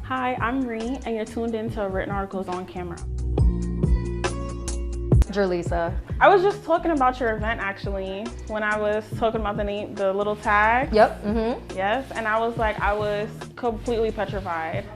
Hi, I'm Ree, and you're tuned into Written Articles on Camera. Jerlisa. I was just talking about your event actually when I was talking about the name, the little tag. Yep. Yes, and I was completely petrified.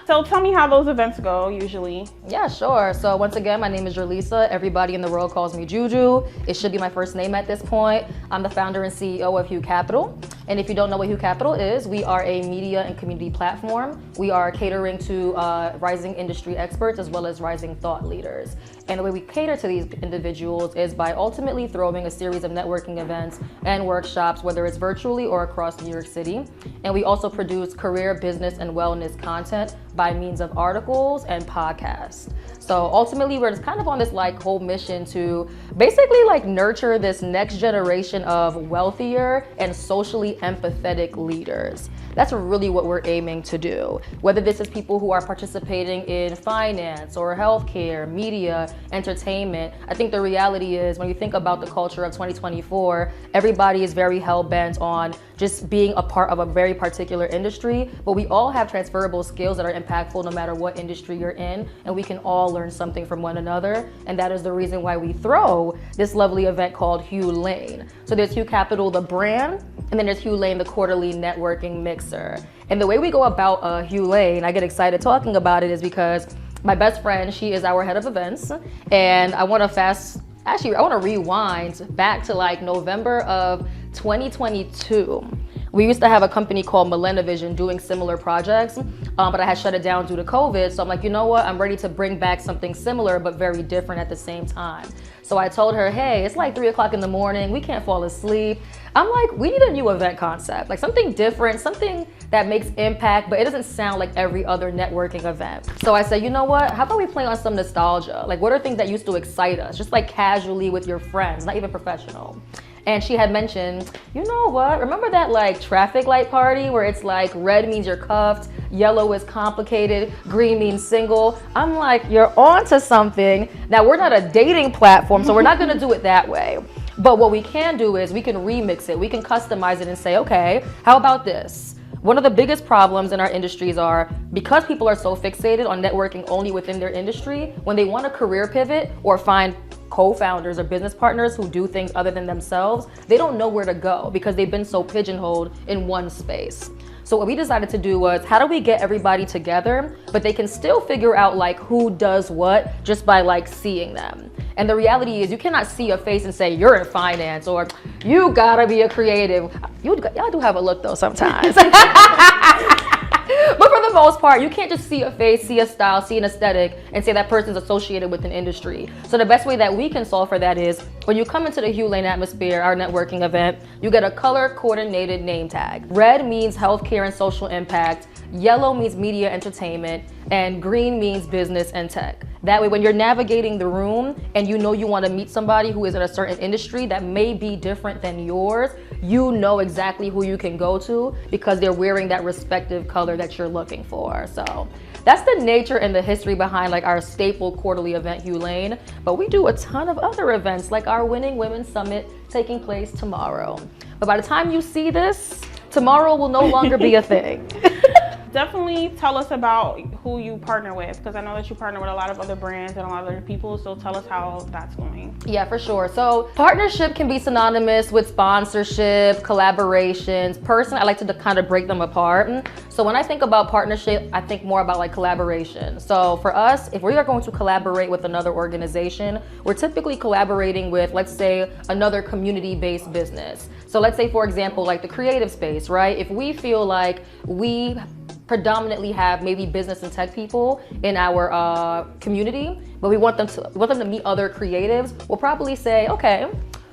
So tell me how those events go usually. Yeah, sure. So once again, my name is Jerlisa. Everybody in the world calls me Juju. It should be my first name at this point. I'm the founder and CEO of Hue Capital. And if you don't know what Hue Capital is, we are a media and community platform. We are catering to rising industry experts as well as rising thought leaders. And the way we cater to these individuals is by ultimately throwing a series of networking events and workshops, whether it's virtually or across New York City. And we also produce career, business, and wellness content by means of articles and podcasts. So ultimately, we're just kind of on this whole mission to basically nurture this next generation of wealthier and socially empathetic leaders. That's really what we're aiming to do. Whether this is people who are participating in finance or healthcare, media, entertainment, I think the reality is when you think about the culture of 2024, everybody is very hell-bent on just being a part of a very particular industry, but we all have transferable skills that are impactful no matter what industry you're in, and we can all learn something from one another, and that is the reason why we throw this lovely event called Hue Lane. So there's Hue Capital, the brand, and then there's Hue Lane, the quarterly networking mixer. And the way we go about Hue Lane, I get excited talking about it, is because my best friend, she is our head of events, and I want to rewind back to November of 2022. We used to have a company called Vision doing similar projects, but I had shut it down due to COVID. So I'm like, you know what? I'm ready to bring back something similar, but very different at the same time. So I told her, hey, it's 3 o'clock in the morning. We can't fall asleep. I'm like, we need a new event concept, something different, something that makes impact, but it doesn't sound like every other networking event. So I said, you know what? How about we play on some nostalgia? What are things that used to excite us? Just casually with your friends, not even professional. And she had mentioned, you know what? Remember that traffic light party where it's red means you're cuffed, yellow is complicated, green means single. I'm like, you're onto something. Now we're not a dating platform, so we're not gonna do it that way. But what we can do is we can remix it. We can customize it and say, okay, how about this? One of the biggest problems in our industries are because people are so fixated on networking only within their industry, when they want a career pivot or find co-founders or business partners who do things other than themselves, they don't know where to go because they've been so pigeonholed in one space. So what we decided to do was, how do we get everybody together, but they can still figure out who does what just by seeing them. And the reality is you cannot see a face and say, you're in finance or you gotta be a creative. Y'all do have a look though sometimes. But for the most part, you can't just see a face, see a style, see an aesthetic, and say that person's associated with an industry. So the best way that we can solve for that is when you come into the Hue Lane atmosphere, our networking event, you get a color-coordinated name tag. Red means healthcare and social impact, yellow means media entertainment, and green means business and tech. That way, when you're navigating the room and you know you want to meet somebody who is in a certain industry that may be different than yours, you know exactly who you can go to because they're wearing that respective color that you're looking for. So that's the nature and the history behind our staple quarterly event, Hue Lane. But we do a ton of other events like our Winning Women Summit taking place tomorrow. But by the time you see this, tomorrow will no longer be a thing. Definitely tell us about who you partner with, because I know that you partner with a lot of other brands and a lot of other people, so tell us how that's going. Yeah, for sure. So partnership can be synonymous with sponsorship, collaborations. Personally, I like to kind of break them apart. So when I think about partnership, I think more about collaboration. So for us, if we are going to collaborate with another organization, we're typically collaborating with, let's say, another community-based business. So let's say, for example, the creative space, right? If we feel we predominantly have maybe business and tech people in our community, but we want them to meet other creatives, we'll probably say, okay,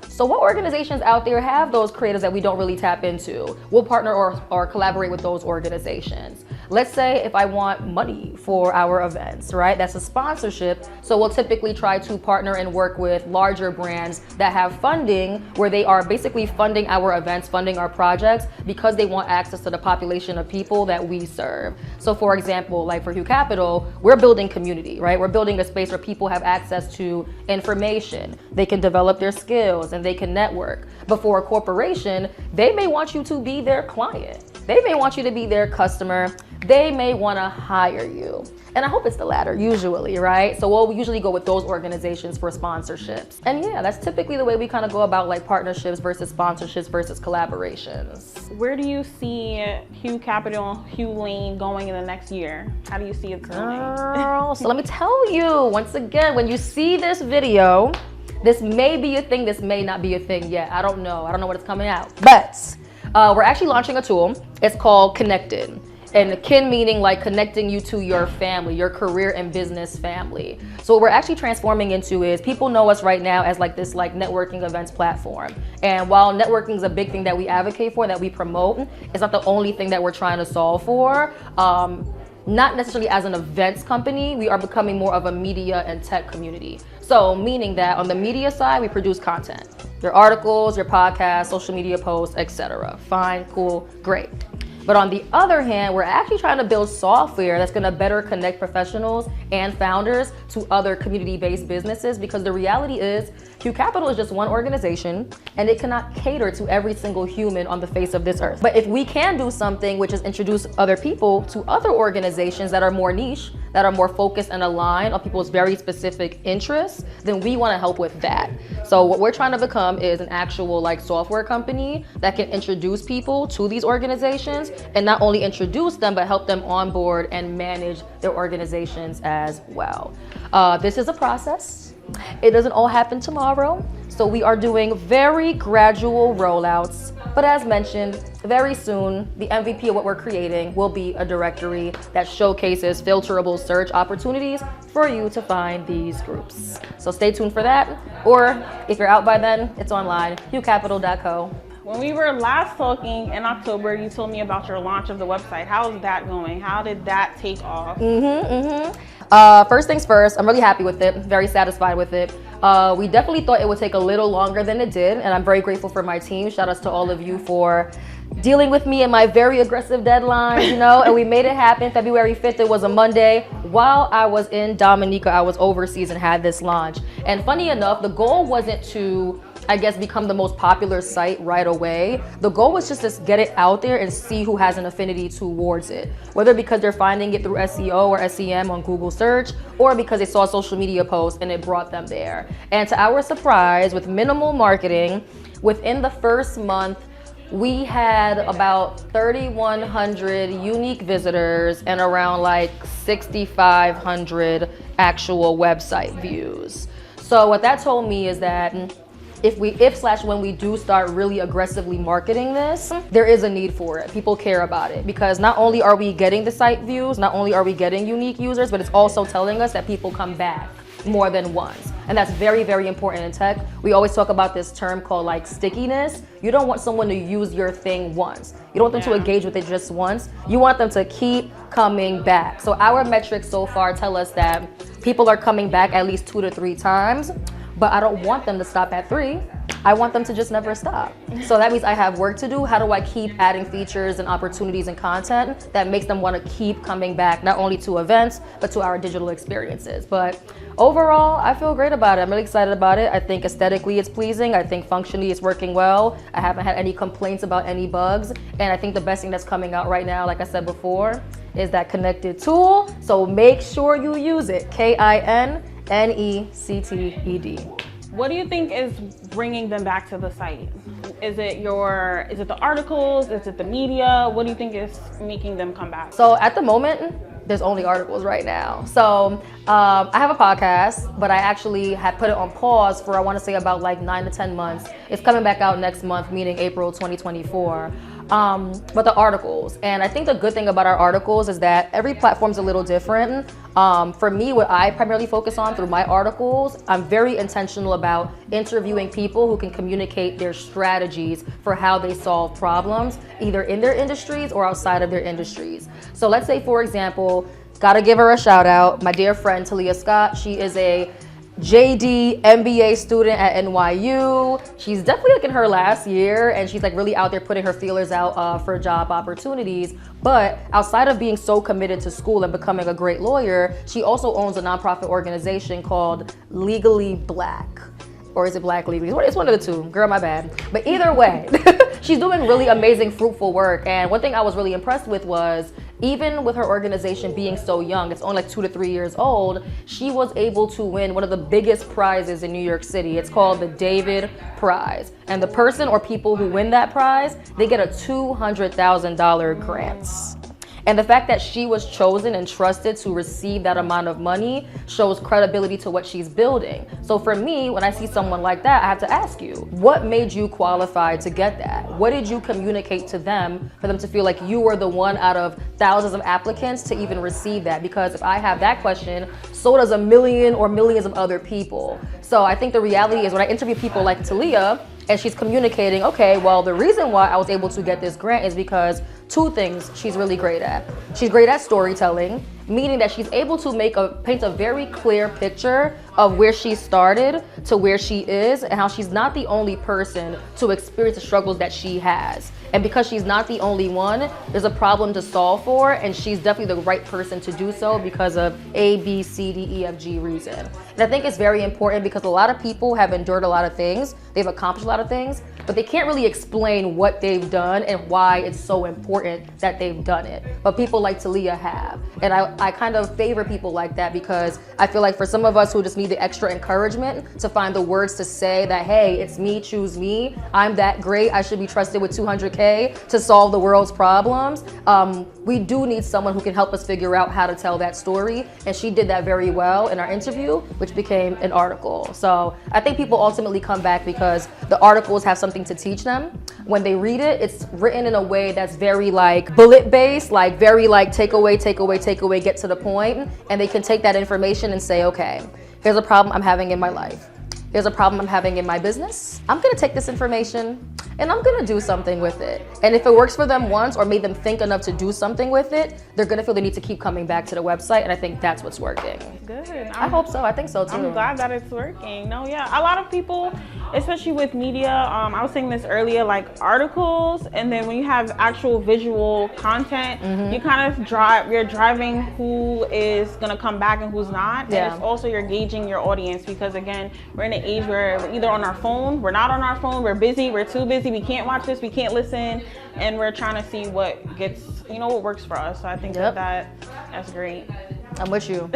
so what organizations out there have those creatives that we don't really tap into? We'll partner or collaborate with those organizations. Let's say if I want money for our events, right? That's a sponsorship. So we'll typically try to partner and work with larger brands that have funding where they are basically funding our events, funding our projects because they want access to the population of people that we serve. So for example, for Hue Capital, we're building community, right? We're building a space where people have access to information. They can develop their skills and they can network. But for a corporation, they may want you to be their client. They may want you to be their customer. They may want to hire you. And I hope it's the latter, usually, right? So we'll usually go with those organizations for sponsorships. And yeah, that's typically the way we kind of go about like partnerships versus sponsorships versus collaborations. Where do you see Hue Capital, Hue Lane going in the next year? How do you see it going? Girl, so let me tell you, once again, when you see this video, this may be a thing, this may not be a thing yet. I don't know what it's coming out. But we're actually launching a tool. It's called Connected. And kin meaning like connecting you to your family, your career and business family. So what we're actually transforming into is people know us right now as like this like networking events platform. And while networking is a big thing that we advocate for, that we promote, it's not the only thing that we're trying to solve for. Not necessarily as an events company, we are becoming more of a media and tech community. So meaning that on the media side, we produce content. Your articles, your podcasts, social media posts, etc. Fine, cool, great. But on the other hand, we're actually trying to build software that's gonna better connect professionals and founders to other community-based businesses, because the reality is Hue Capital is just one organization and it cannot cater to every single human on the face of this earth. But if we can do something which is introduce other people to other organizations that are more niche, that are more focused and aligned on people's very specific interests, then we wanna help with that. So what we're trying to become is an actual like software company that can introduce people to these organizations, and not only introduce them, but help them onboard and manage their organizations as well. This is a process. It doesn't all happen tomorrow. So we are doing very gradual rollouts. But as mentioned, very soon, the MVP of what we're creating will be a directory that showcases filterable search opportunities for you to find these groups. So stay tuned for that. Or if you're out by then, it's online, huecapital.co. When we were last talking in October, you told me about your launch of the website. How's that going? How did that take off? First things first, I'm really happy with it, very satisfied with it. We definitely thought it would take a little longer than it did, and I'm very grateful for my team. Shout outs to all of you for dealing with me and my very aggressive deadlines, you know, and we made it happen. February 5th, it was a Monday. While I was in Dominica, I was overseas and had this launch. And funny enough, the goal wasn't to, I guess, become the most popular site right away. The goal was just to get it out there and see who has an affinity towards it. Whether because they're finding it through SEO or SEM on Google search, or because they saw a social media post and it brought them there. And to our surprise, with minimal marketing, within the first month, we had about 3,100 unique visitors and around like 6,500 actual website views. So what that told me is that when we do start really aggressively marketing this, there is a need for it. People care about it, because not only are we getting the site views, not only are we getting unique users, but it's also telling us that people come back more than once. And that's very, very important in tech. We always talk about this term called like stickiness. You don't want someone to use your thing once. You don't want them to engage with it just once. You want them to keep coming back. So our metrics so far tell us that people are coming back at least 2 to 3 times, but I don't want them to stop at 3. I want them to just never stop. So that means I have work to do. How do I keep adding features and opportunities and content that makes them want to keep coming back, not only to events, but to our digital experiences? But overall, I feel great about it. I'm really excited about it. I think aesthetically it's pleasing. I think functionally it's working well. I haven't had any complaints about any bugs. And I think the best thing that's coming out right now, like I said before, is that connected tool. So make sure you use it. KINNECTED. What do you think is bringing them back to the site? Is it the articles? Is it the media? What do you think is making them come back? So at the moment, there's only articles right now. So I have a podcast, but I actually had put it on pause for, I want to say, about like 9 to 10 months. It's coming back out next month, meaning April 2024. But the articles, and I think the good thing about our articles is that every platform's a little different. For me, what I primarily focus on through my articles, I'm very intentional about interviewing people who can communicate their strategies for how they solve problems, either in their industries or outside of their industries. So let's say, for example, gotta give her a shout out, my dear friend Talia Scott. She is a JD MBA student at NYU. She's definitely like in her last year, and she's like really out there putting her feelers out for job opportunities. But outside of being so committed to school and becoming a great lawyer, she also owns a nonprofit organization called Legally Black. or is it Black Legally? It's one of the two. Girl, my bad. But either way, she's doing really amazing, fruitful work. And one thing I was really impressed with was, even with her organization being so young, it's only like 2 to 3 years old, she was able to win one of the biggest prizes in New York City. It's called the David Prize. And the person or people who win that prize, they get a $200,000 grant. And the fact that she was chosen and trusted to receive that amount of money shows credibility to what she's building. So for me, when I see someone like that, I have to ask you, what made you qualified to get that? What did you communicate to them for them to feel like you were the one out of thousands of applicants to even receive that? Because if I have that question, so does a million or millions of other people. So I think the reality is, when I interview people like Talia, and she's communicating, okay, well, the reason why I was able to get this grant is because 2 things she's really great at. She's great at storytelling, meaning that she's able to paint a very clear picture of where she started to where she is, and how she's not the only person to experience the struggles that she has. And because she's not the only one, there's a problem to solve for, and she's definitely the right person to do so because of A, B, C, D, E, F, G reason. And I think it's very important because a lot of people have endured a lot of things, they've accomplished a lot of things, but they can't really explain what they've done and why it's so important that they've done it. But people like Talia have. And I kind of favor people like that, because I feel like for some of us who just need the extra encouragement to find the words to say that, hey, it's me, choose me, I'm that great, I should be trusted with 200K to solve the world's problems. We do need someone who can help us figure out how to tell that story. And she did that very well in our interview, which became an article. So I think people ultimately come back because the articles have something to teach them. When they read it, it's written in a way that's very like bullet based, like very like take away, get to the point. And they can take that information and say, okay, here's a problem I'm having in my life. Here's a problem I'm having in my business. I'm gonna take this information and I'm gonna do something with it. And if it works for them once or made them think enough to do something with it, they're gonna feel the need to keep coming back to the website, and I think that's what's working. Good. I hope so. I think so too. I'm glad that it's working. No, yeah, a lot of people, especially with media, I was saying this earlier, like articles, and then when you have actual visual content, you kind of you're driving who is gonna come back and who's not. Yeah. And it's also you're gauging your audience, because again, we're in an age where we're either on our phone, we're not on our phone, we're busy, we're too busy, we can't watch this, we can't listen, and we're trying to see what gets, what works for us. So I think that's great. I'm with you.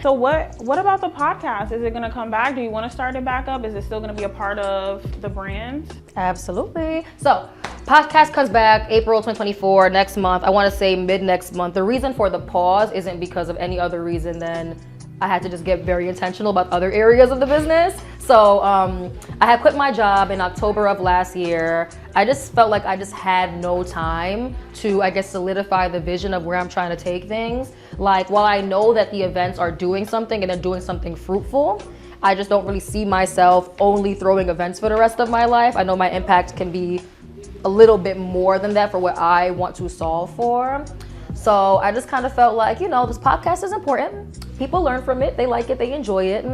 So what about the podcast? Is it going to come back? Do you want to start it back up? Is it still going to be a part of the brand? Absolutely. So podcast comes back April 2024, next month. I want to say mid next month. The reason for the pause isn't because of any other reason than I had to just get very intentional about other areas of the business. So I had quit my job in October of last year. I just felt like I just had no time to, I guess, solidify the vision of where I'm trying to take things. Like, while I know that the events are doing something and they're doing something fruitful, I just don't really see myself only throwing events for the rest of my life. I know my impact can be a little bit more than that for what I want to solve for. So I just kind of felt like, this podcast is important. People learn from it, they like it, they enjoy it.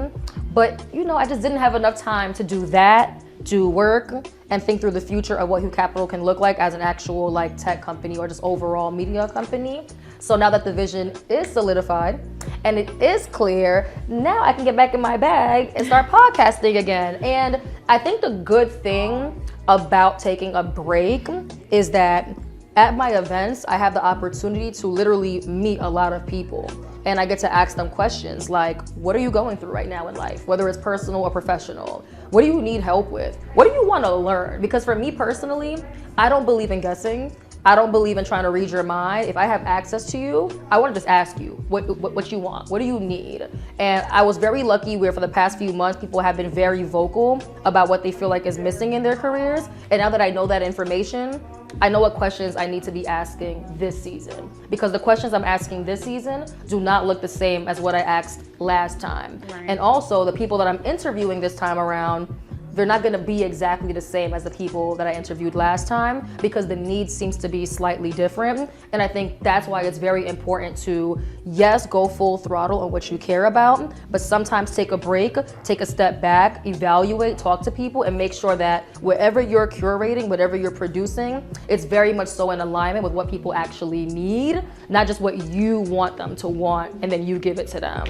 But, I just didn't have enough time to do that, do work, and think through the future of what Hue Capital can look like as an actual tech company or just overall media company. So now that the vision is solidified and it is clear, now I can get back in my bag and start podcasting again. And I think the good thing about taking a break is that at my events, I have the opportunity to literally meet a lot of people. And I get to ask them questions like, what are you going through right now in life? Whether it's personal or professional. What do you need help with? What do you want to learn? Because for me personally, I don't believe in guessing. I don't believe in trying to read your mind. If I have access to you, I want to just ask you what you want. What do you need? And I was very lucky where for the past few months, people have been very vocal about what they feel like is missing in their careers. And now that I know that information, I know what questions I need to be asking this season, because the questions I'm asking this season do not look the same as what I asked last time. Right. And also the people that I'm interviewing this time around, they're not gonna be exactly the same as the people that I interviewed last time, because the need seems to be slightly different. And I think that's why it's very important to, yes, go full throttle on what you care about, but sometimes take a break, take a step back, evaluate, talk to people, and make sure that whatever you're curating, whatever you're producing, it's very much so in alignment with what people actually need, not just what you want them to want, and then you give it to them.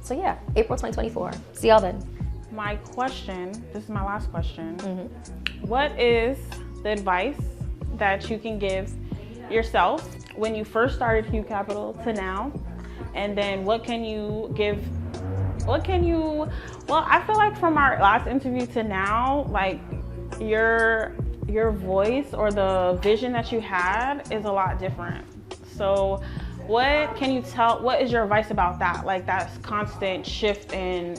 So yeah, April 2024. See y'all then. my question, this is my last question. What is the advice that you can give yourself when you first started Hue Capital to now? And then well, I feel like from our last interview to now, like your voice or the vision that you had is a lot different. So what is your advice about that? Like that constant shift in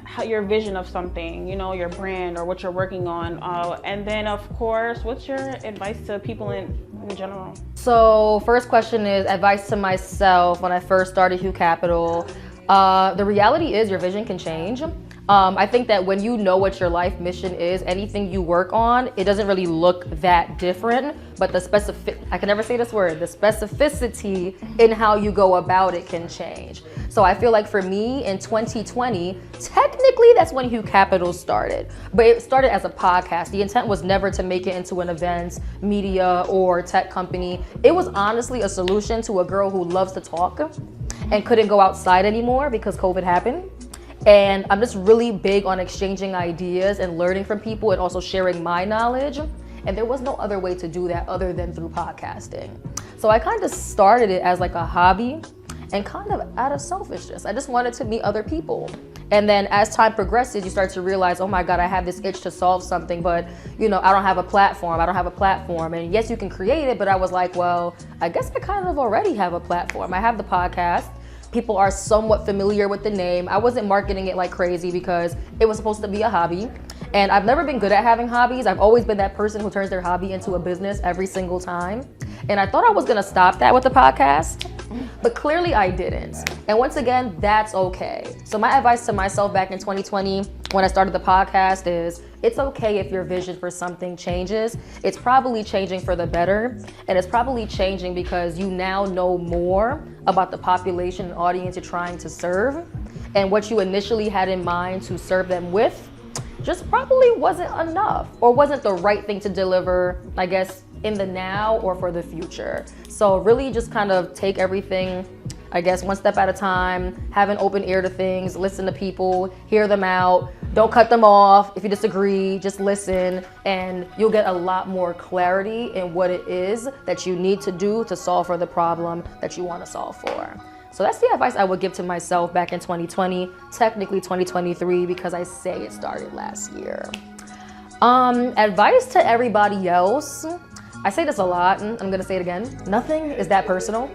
how your vision of something, you know, your brand or what you're working on. And then of course, what's your advice to people in general? So first question is advice to myself when I first started Hue Capital. The reality is your vision can change. I think that when you know what your life mission is, anything you work on, it doesn't really look that different, but the specificity in how you go about it can change. So I feel like for me in 2020, technically that's when Hue Capital started, but it started as a podcast. The intent was never to make it into an events, media, or tech company. It was honestly a solution to a girl who loves to talk and couldn't go outside anymore because COVID happened. And I'm just really big on exchanging ideas and learning from people and also sharing my knowledge. And there was no other way to do that other than through podcasting. So I kind of started it as like a hobby and kind of out of selfishness. I just wanted to meet other people. And then as time progresses, you start to realize, oh my God, I have this itch to solve something, but you know, I don't have a platform. And yes, you can create it, but I was like, well, I guess I kind of already have a platform. I have the podcast. People are somewhat familiar with the name. I wasn't marketing it like crazy because it was supposed to be a hobby. And I've never been good at having hobbies. I've always been that person who turns their hobby into a business every single time. And I thought I was gonna stop that with the podcast, but clearly I didn't. And once again, that's okay. So my advice to myself back in 2020, when I started the podcast is, it's okay if your vision for something changes. It's probably changing for the better. And it's probably changing because you now know more about the population and audience you're trying to serve. And what you initially had in mind to serve them with just probably wasn't enough or wasn't the right thing to deliver, I guess, in the now or for the future. So really just kind of take everything, I guess, one step at a time, have an open ear to things, listen to people, hear them out. Don't cut them off. If you disagree, just listen, and you'll get a lot more clarity in what it is that you need to do to solve for the problem that you want to solve for. So that's the advice I would give to myself back in 2020, technically 2023, because I say it started last year. Advice to everybody else. I say this a lot, and I'm gonna say it again. Nothing is that personal.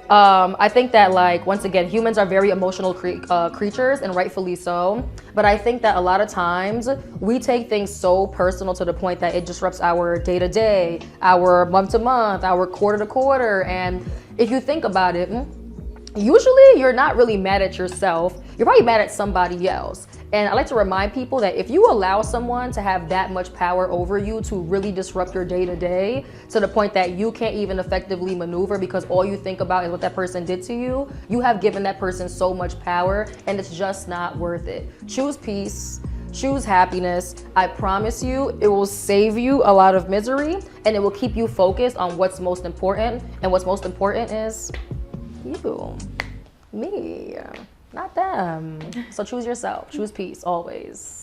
I think that, like, once again, humans are very emotional creatures, and rightfully so. But I think that a lot of times we take things so personal to the point that it disrupts our day-to-day, our month-to-month, our quarter-to-quarter. And if you think about it, usually you're not really mad at yourself. You're probably mad at somebody else. And I like to remind people that if you allow someone to have that much power over you to really disrupt your day-to-day to the point that you can't even effectively maneuver because all you think about is what that person did to you, you have given that person so much power, and it's just not worth it. Choose peace. Choose happiness. I promise you, it will save you a lot of misery, and it will keep you focused on what's most important. And what's most important is you, me, not them. So choose yourself, choose peace always.